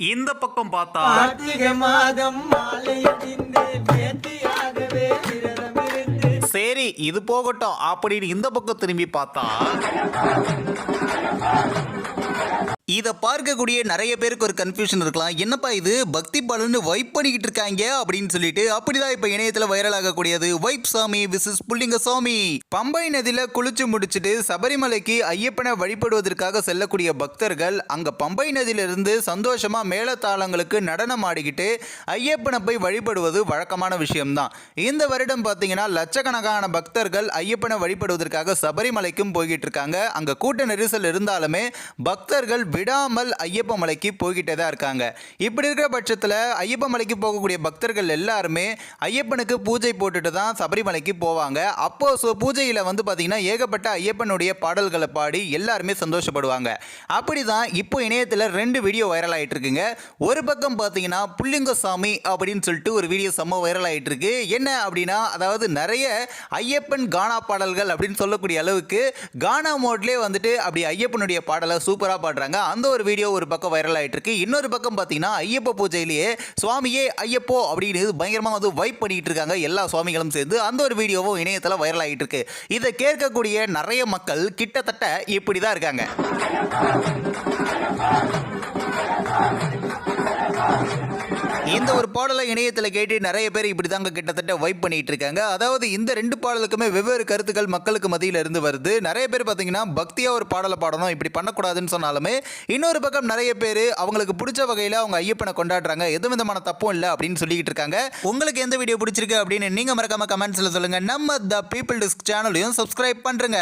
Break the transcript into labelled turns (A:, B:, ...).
A: இந்த பக்கம் பார்த்தா
B: கார்த்திகை மாதம் மாலையடிந்து நேர்த்தியாகவே விரதம் இருந்து
A: சரி இது போகட்டும் அப்படின்னு இந்த பக்கம் திரும்பி பார்த்தா இதை பார்க்கக்கூடிய நிறைய பேருக்கு ஒரு கன்ஃபியூஷன் இருக்கலாம். என்னப்பா இது பக்தி பாடல்னு வைப் பண்ணிக்கிட்டு இருக்காங்க அப்படின்னு சொல்லிட்டு. அப்படிதான் இப்ப இணையத்துல வைரல் ஆகக்கூடியது வைப் சாமி விசஸ் புள்ளிங்க சாமி. பம்பை நதியில குளிச்சு முடிச்சுட்டு சபரிமலைக்கு ஐயப்பனை வழிபடுவதற்காக செல்லக்கூடிய பக்தர்கள் அங்க பம்பை நதியிலிருந்து சந்தோஷமா மேளதாளங்களுக்கு நடனம் ஆடிக்கிட்டு ஐயப்பனை போய் வழிபடுவது வழக்கமான விஷயம்தான். இந்த வருடம் பார்த்தீங்கன்னா லட்சக்கணக்கான பக்தர்கள் ஐயப்பனை வழிபடுவதற்காக சபரிமலைக்கும் போய்கிட்டு இருக்காங்க. அங்க கூட்ட நெரிசல் இருந்தாலுமே பக்தர்கள் விடாமல் ஐயப்ப மலைக்கு போய்கிட்டே தான் இருக்காங்க. இப்படி இருக்கிற பட்சத்தில் ஐயப்ப மலைக்கு போகக்கூடிய பக்தர்கள் எல்லாருமே ஐயப்பனுக்கு பூஜை போட்டுட்டு தான் சபரிமலைக்கு போவாங்க. அப்போ பூஜையில் வந்து பார்த்தீங்கன்னா ஏகப்பட்ட ஐயப்பனுடைய பாடல்களை பாடி எல்லாருமே சந்தோஷப்படுவாங்க. அப்படி தான் இப்போ இணையத்தில் 2 வீடியோ வைரல் ஆகிட்டு இருக்குங்க. ஒரு பக்கம் பார்த்தீங்கன்னா புள்ளிங்க சாமி அப்படின்னு சொல்லிட்டு ஒரு வீடியோ செம்ம வைரல் ஆகிட்டு இருக்கு. என்ன அப்படின்னா, அதாவது நிறைய ஐயப்பன் கானா பாடல்கள் அப்படின்னு சொல்லக்கூடிய அளவுக்கு கானா மோட்லேயே வந்துட்டு அப்படி ஐயப்பனுடைய பாடலை சூப்பராக பாடுறாங்க. அந்த ஒரு வீடியோ ஒரு பக்கம் வைரல் ஆகிட்டு இருக்கு. இன்னொரு பக்கம் பார்த்தீங்கன்னா ஐயப்ப பூஜையிலேயே சுவாமியே ஐயப்போ அப்படின்னு பயங்கரமாக வந்து வைப் பண்ணிட்டு இருக்காங்க எல்லா சுவாமிகளும் சேர்ந்து. அந்த ஒரு வீடியோவும் இணையத்தில் வைரல் ஆகிட்டு இருக்கு. இதை கேட்கக்கூடிய நிறைய மக்கள் கிட்டத்தட்ட இப்படி தான் இருக்காங்க. இந்த ஒரு பாடலை இணையத்தில் கேட்டு நிறைய பேர் இப்படி தாங்க கிட்டத்தட்ட வைப் பண்ணிட்டு இருக்காங்க. அதாவது இந்த 2 பாடலுக்குமே வெவ்வேறு கருத்துக்கள் மக்களுக்கு மத்தியில் இருந்து வருது. நிறைய பேர் பார்த்தீங்கன்னா பக்தியா ஒரு பாடலை பாடணும், இப்படி பண்ணக்கூடாதுன்னு சொன்னாலுமே இன்னொரு பக்கம் நிறைய பேர் அவங்களுக்கு பிடிச்ச வகையில் அவங்க ஐயப்பனை கொண்டாடுறாங்க, எந்த விதமான தப்பும் இல்லை அப்படின்னு சொல்லிக்கிட்டு இருக்காங்க. உங்களுக்கு எந்த வீடியோ பிடிச்சிருக்கு அப்படின்னு நீங்க மறக்காம கமெண்ட்ஸ்ல சொல்லுங்க. நம்ம த பீப்பிள் டிஸ்க் சேனலையும் சப்ஸ்கிரைப் பண்றேங்க.